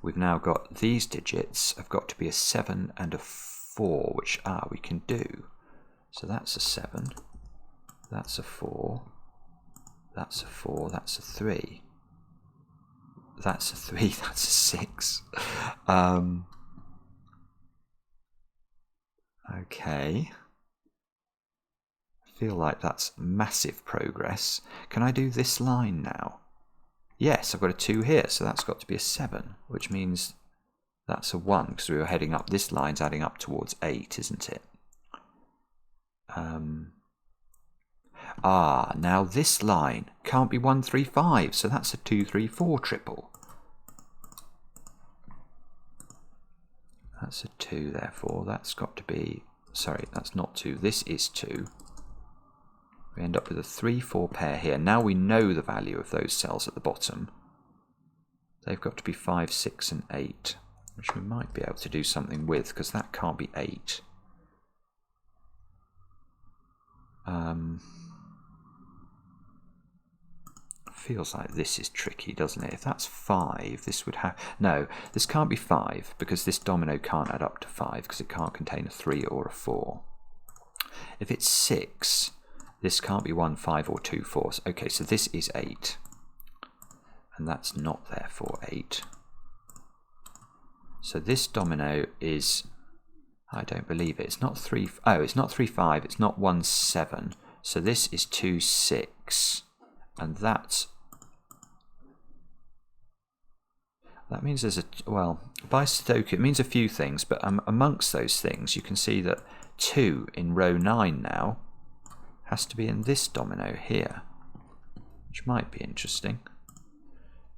S2: We've now got these digits have got to be a 7 and a 4, which we can do. So that's a 7, that's a 4, that's a 4, that's a 3, that's a 3, that's a 6. Okay. I feel like that's massive progress. Can I do this line now? Yes, I've got a 2 here, so that's got to be a 7, which means that's a 1, because we were heading up. This line's adding up towards 8, isn't it? Now this line can't be 1, 3, 5, so that's a 2, 3, 4 triple. That's a 2, therefore. That's got to be... Sorry, that's not 2. This is 2. We end up with a 3, 4 pair here. Now we know the value of those cells at the bottom. They've got to be 5, 6, and 8, which we might be able to do something with, because that can't be 8. Feels like this is tricky, doesn't it? If that's 5, this would have... No, this can't be 5, because this domino can't add up to 5, because it can't contain a 3 or a 4. If it's 6, this can't be 1, 5, or 2, 4. Okay, so this is 8. And that's not therefore 8. So this domino is... I don't believe it. It's not 3... Oh, it's not 3, 5. It's not 1, 7. So this is 2, 6. And that's... That means there's a... Well, by Sudoku, it means a few things, but amongst those things, you can see that 2 in row 9 now has to be in this domino here, which might be interesting.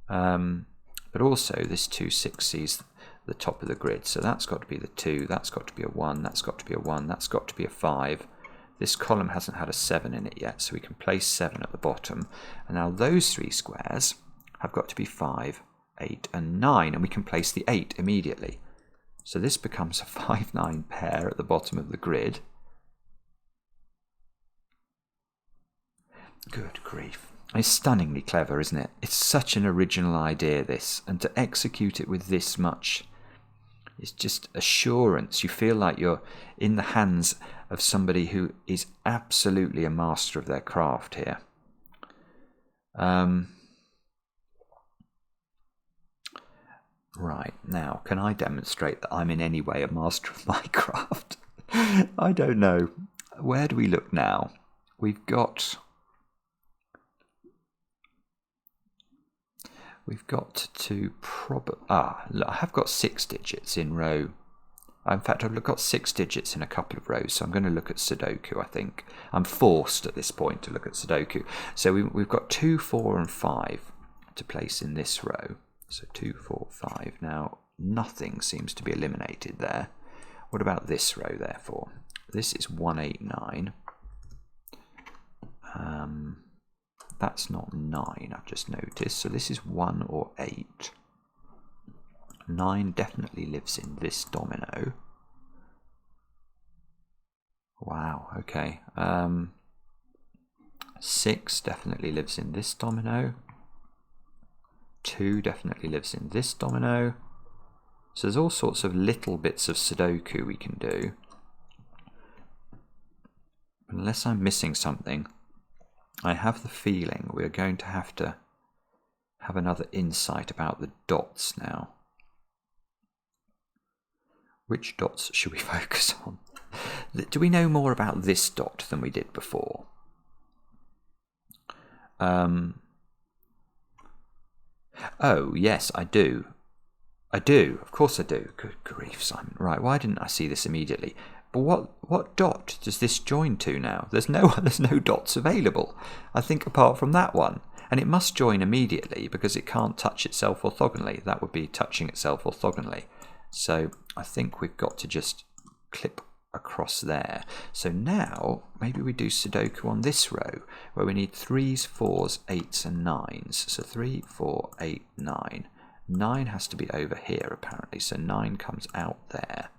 S2: But also, this 2, 6 sees the top of the grid, so that's got to be the 2, that's got to be a 1, that's got to be a 1, that's got to be a 5. This column hasn't had a 7 in it yet, so we can place 7 at the bottom. And now those 3 squares have got to be 5, 8, and 9, and we can place the 8 immediately. So this becomes a 5, 9 pair at the bottom of the grid. Good grief. It's stunningly clever, isn't it? It's such an original idea, this, and to execute it with this much, it's just assurance. You feel like you're in the hands of somebody who is absolutely a master of their craft here. Right, now, can I demonstrate that I'm in any way a master of Minecraft? I don't know. Where do we look now? We've got to look, I have got 6 digits in row. In fact, I've got 6 digits in a couple of rows, so I'm going to look at Sudoku, I think. I'm forced at this point to look at Sudoku. So we've got 2, 4 and 5 to place in this row. So 2, 4, 5. Now, nothing seems to be eliminated there. What about this row, therefore? This is 1, 8, 9. That's not 9, I've just noticed. So this is 1 or 8. 9 definitely lives in this domino. Wow, okay. 6 definitely lives in this domino. 2 definitely lives in this domino. So there's all sorts of little bits of Sudoku we can do. Unless I'm missing something, I have the feeling we're going to have another insight about the dots now. Which dots should we focus on? Do we know more about this dot than we did before? Oh, yes, I do. I do, of course I do. Good grief, Simon. Right, why didn't I see this immediately? But what dot does this join to now? There's no dots available, I think, apart from that one. And it must join immediately because it can't touch itself orthogonally. That would be touching itself orthogonally. So I think we've got to just clip across there. So now maybe we do Sudoku on this row where we need 3s, 4s, 8s and 9s. So 3, 4, 8, 9. 9 has to be over here apparently, so 9 comes out there.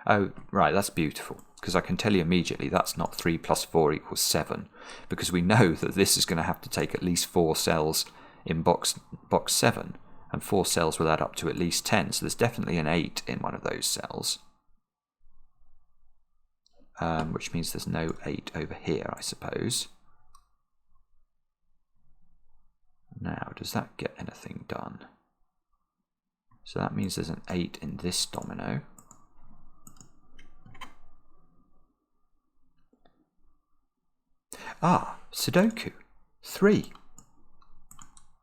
S2: Oh, right, that's beautiful, because I can tell you immediately that's not 3 plus 4 equals 7, because we know that this is going to have to take at least 4 cells in box 7, and 4 cells will add up to at least 10, so there's definitely an 8 in one of those cells. Which means there's no 8 over here, I suppose. Now, does that get anything done? So that means there's an 8 in this domino. Ah, Sudoku. 3.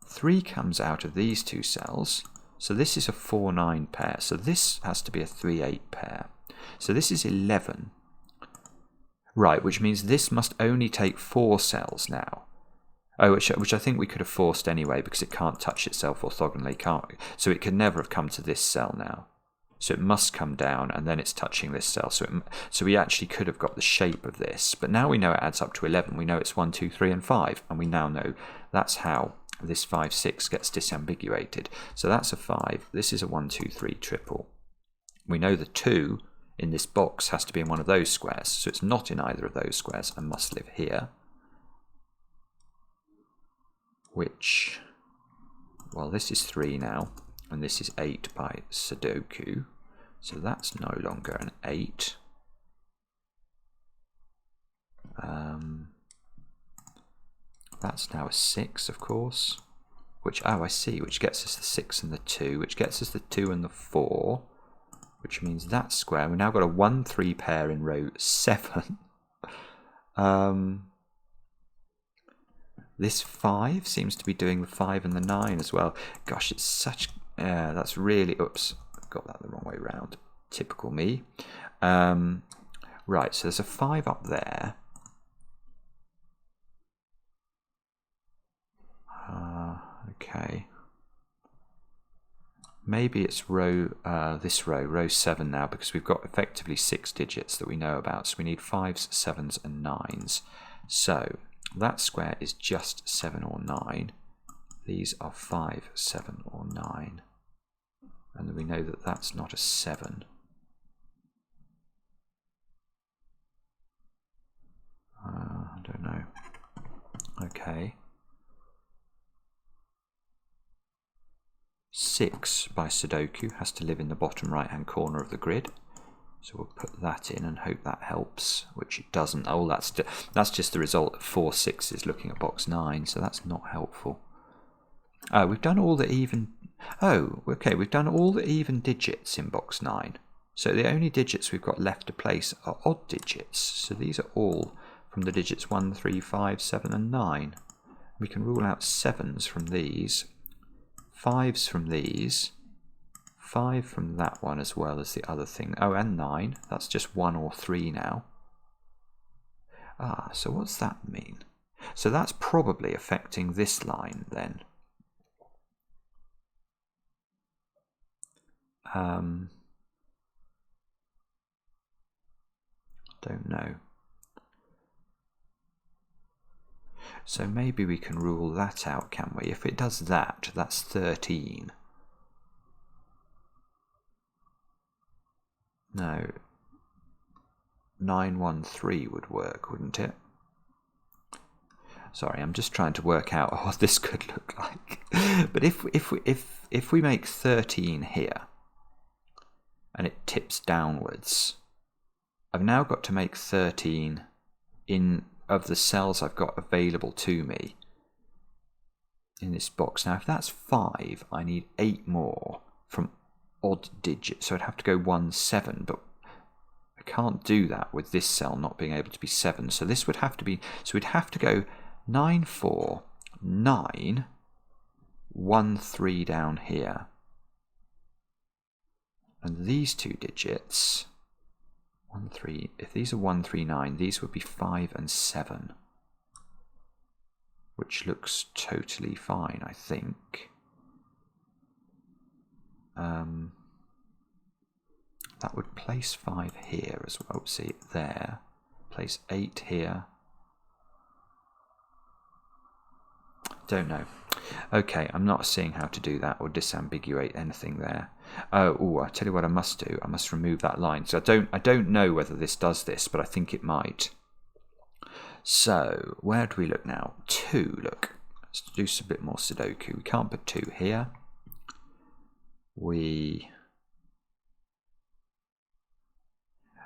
S2: 3 comes out of these 2 cells. So this is a 4-9 pair. So this has to be a 3-8 pair. So this is 11. Right, which means this must only take 4 cells now. Oh, which I think we could have forced anyway because it can't touch itself orthogonally, can't we? So it could never have come to this cell now. So it must come down and then it's touching this cell. So we actually could have got the shape of this. But now we know it adds up to 11. We know it's 1, 2, 3 and 5. And we now know that's how this 5, 6 gets disambiguated. So that's a 5. This is a 1, 2, 3 triple. We know the 2 in this box has to be in one of those squares. So it's not in either of those squares and must live here. Which, well, this is 3 now. And this is 8 by Sudoku. So that's no longer an 8. That's now a 6, of course. Which, oh, I see, which gets us the 6 and the 2, which gets us the 2 and the 4. Which means that square, we've now got a 1, 3 pair in row 7. This 5 seems to be doing the 5 and the 9 as well. Gosh, it's such... that's really... Oops, got that the wrong way round. Typical me. Right, so there's a 5 up there. Okay. Maybe it's this row 7 now, because we've got effectively 6 digits that we know about. So we need 5s, 7s and 9s. So that square is just 7 or 9. These are 5, 7 or 9. And then we know that that's not a 7. I don't know. Okay. 6 by Sudoku has to live in the bottom right hand corner of the grid. So we'll put that in and hope that helps, which it doesn't. Oh, that's just the result of 4 6s looking at box 9, so that's not helpful. We've done all the even... Oh, okay, we've done all the even digits in box 9. So the only digits we've got left to place are odd digits. So these are all from the digits 1, 3, 5, 7 and 9. We can rule out 7s from these, 5s from these, 5 from that one as well as the other thing. Oh, and 9. That's just 1 or 3 now. So what's that mean? So that's probably affecting this line then. Don't know. So maybe we can rule that out, can we? If it does that, that's 13. No. 913 would work, wouldn't it? Sorry, I'm just trying to work out what this could look like. But if we make 13 here, and it tips downwards, I've now got to make 13 of the cells I've got available to me in this box. Now, if that's 5, I need 8 more from odd digits. So I'd have to go 1, 7, but I can't do that with this cell not being able to be 7. So this would have to be, so we'd have to go 9, 4, 9, 1, 3 down here. And these two digits, 1, 3, if these are 1, 3, 9, these would be 5 and 7. Which looks totally fine, I think. That would place 5 here as well. See, there. Place 8 here. Don't know. Okay, I'm not seeing how to do that or disambiguate anything there. Oh, I tell you what I must do. I must remove that line. So I don't know whether this does this, but I think it might. So where do we look now? 2. Look, let's do a bit more Sudoku. We can't put 2 here.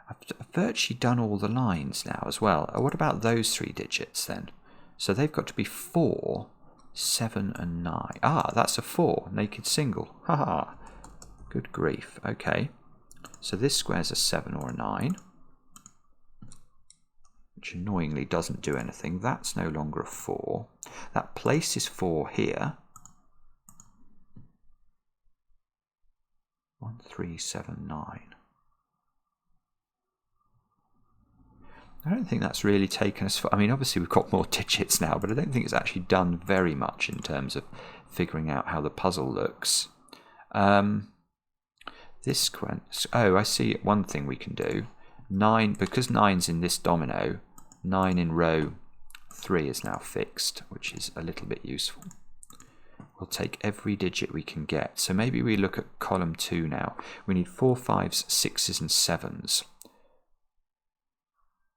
S2: I've virtually done all the lines now as well. What about those 3 digits then? So they've got to be 4, 7 and 9. That's a 4, naked single. Haha. Good grief. Okay. So this square's a 7 or a 9. Which annoyingly doesn't do anything. That's no longer a 4. That places 4 here. 1, 3, 7, 9. I don't think that's really taken us far. I mean, obviously we've got more digits now, but I don't think it's actually done very much in terms of figuring out how the puzzle looks. This sequence. Oh, I see one thing we can do. 9, because 9's in this domino, 9 in row 3 is now fixed, which is a little bit useful. We'll take every digit we can get. So maybe we look at column 2 now. We need 4, 5s, 6s and 7s.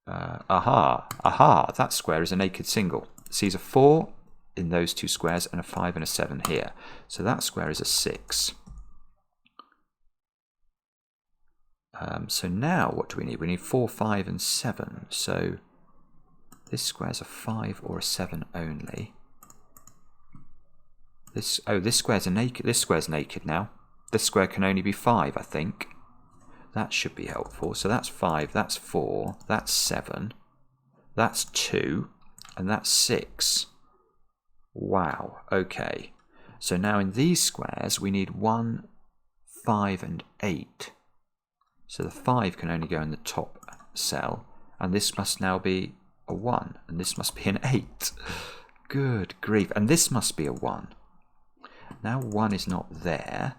S2: That square is a naked single. See, there's a 4 in those 2 squares and a 5 and a 7 here. So that square is a 6. So now what do we need? We need 4, 5 and 7. So this square's a 5 or a 7 only. This square's naked. This square's naked now. This square can only be 5, I think. That should be helpful. So that's 5, that's 4, that's 7, that's 2, and that's 6. Wow, okay. So now in these squares we need 1, 5 and 8. So the 5 can only go in the top cell, and this must now be a 1, and this must be an 8. Good grief, and this must be a 1. Now 1 is not there.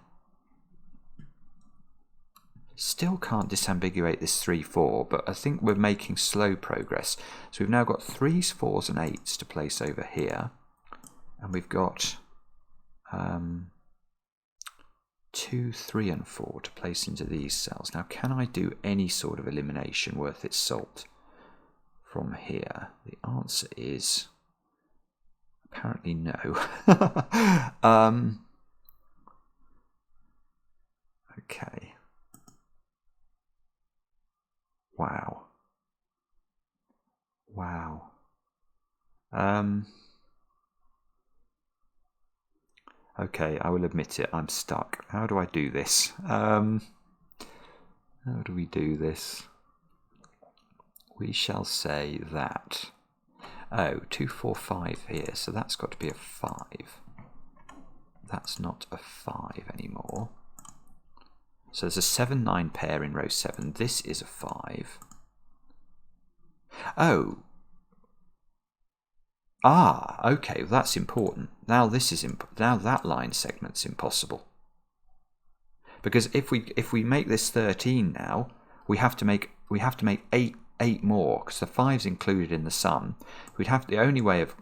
S2: Still can't disambiguate this 3, 4, but I think we're making slow progress. So we've now got 3s, 4s and 8s to place over here. And we've got 2, 3 and 4 to place into these cells. Now, can I do any sort of elimination worth its salt from here? The answer is apparently no. Okay. Wow. Okay, I will admit it, I'm stuck. How do I do this? How do we do this? We shall say that... Oh, 2, 4, 5 here, so that's got to be a 5. That's not a 5 anymore. So there's a 7, 9 pair in row 7. This is a 5. Oh. Okay, well, that's important. Now this is now that line segment's impossible. Because if we make this 13 now, we have to make 8 more, because the 5's included in the sum. The only way of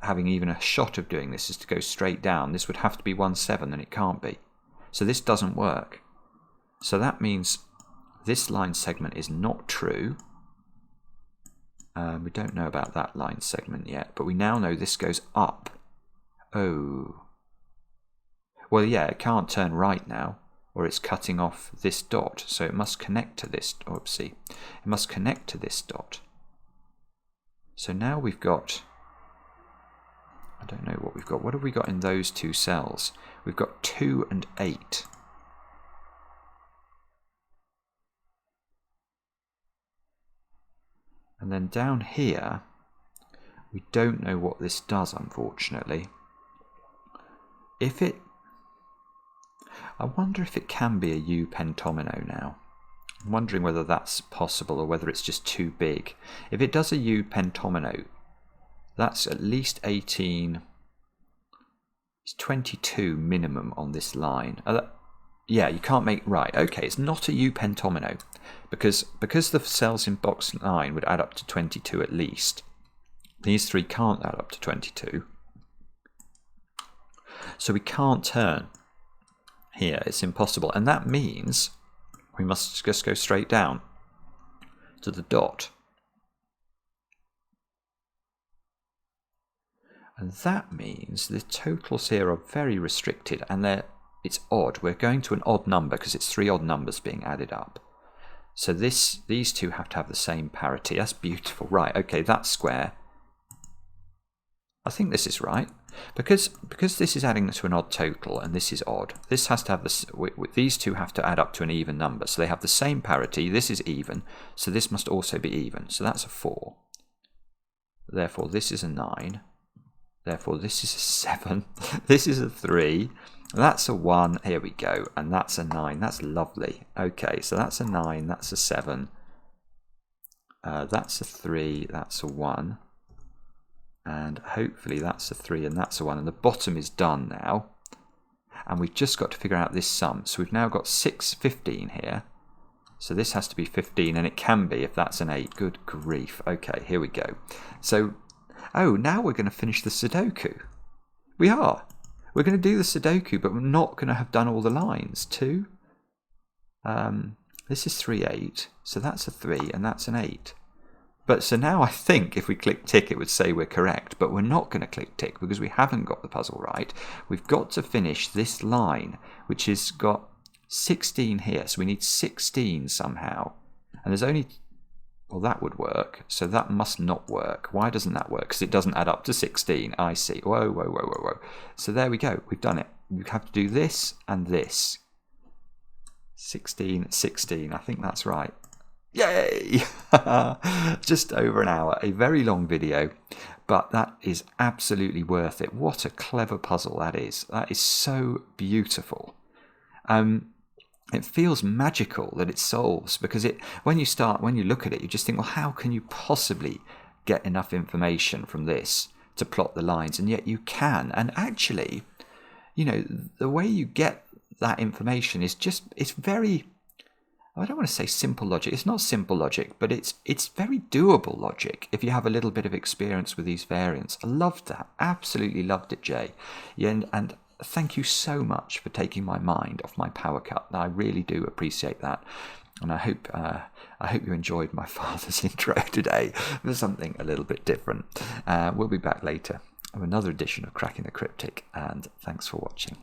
S2: having even a shot of doing this is to go straight down. This would have to be 1, 7, and it can't be. So this doesn't work. So that means this line segment is not true. We don't know about that line segment yet, but we now know this goes up. Oh. Well, yeah, it can't turn right now, or it's cutting off this dot, so it must connect to this. Oopsie. It must connect to this dot. So now we've got... I don't know what we've got. What have we got in those two cells? We've got 2 and 8. And then down here, we don't know what this does, unfortunately. I wonder if it can be a U pentomino now. I'm wondering whether that's possible or whether it's just too big. If it does a U pentomino, that's at least 18. It's 22 minimum on this line. Yeah, you can't make... Right, okay, it's not a U pentomino. Because the cells in box 9 would add up to 22 at least. These 3 can't add up to 22. So we can't turn here. It's impossible. And that means we must just go straight down to the dot. And that means the totals here are very restricted, and it's odd. We're going to an odd number because it's 3 odd numbers being added up. So these two have to have the same parity. That's beautiful. Right, okay, that's square. I think this is right. Because this is adding to an odd total and this is odd, this has to have these two have to add up to an even number. So they have the same parity. This is even, so this must also be even. So that's a 4. Therefore, this is a 9. Therefore, this is a 7. This is a 3. That's a 1. Here we go. And that's a 9. That's lovely. Okay, so that's a 9. That's a 7. That's a 3. That's a 1. And hopefully that's a 3 and that's a 1. And the bottom is done now. And we've just got to figure out this sum. So we've now got 6, 15 here. So this has to be 15, and it can be if that's an 8. Good grief. Okay, here we go. So, oh, now we're going to finish the Sudoku. We are. We're going to do the Sudoku, but we're not going to have done all the lines. 2. This is 3, 8. So that's a 3, and that's an 8. But so now I think if we click tick, it would say we're correct. But we're not going to click tick because we haven't got the puzzle right. We've got to finish this line, which has got 16 here. So we need 16 somehow. And there's only... Well, that would work. So that must not work. Why doesn't that work? Because it doesn't add up to 16. I see. Whoa, whoa, whoa, whoa, whoa. So there we go. We've done it. We have to do this and this. 16, 16. I think that's right. Yay! Just over an hour. A very long video, but that is absolutely worth it. What a clever puzzle that is. That is so beautiful. It feels magical that it solves, because when you look at it, you just think, well, how can you possibly get enough information from this to plot the lines? And yet you can. And actually, you know, the way you get that information is it's very... I don't want to say simple logic. It's not simple logic, but it's very doable logic if you have a little bit of experience with these variants. I loved that. Absolutely loved it, Jaye. Yeah, and thank you so much for taking my mind off my power cut. I really do appreciate that. And I hope you enjoyed my father's intro today. There's something a little bit different. We'll be back later with another edition of Cracking the Cryptic, and thanks for watching.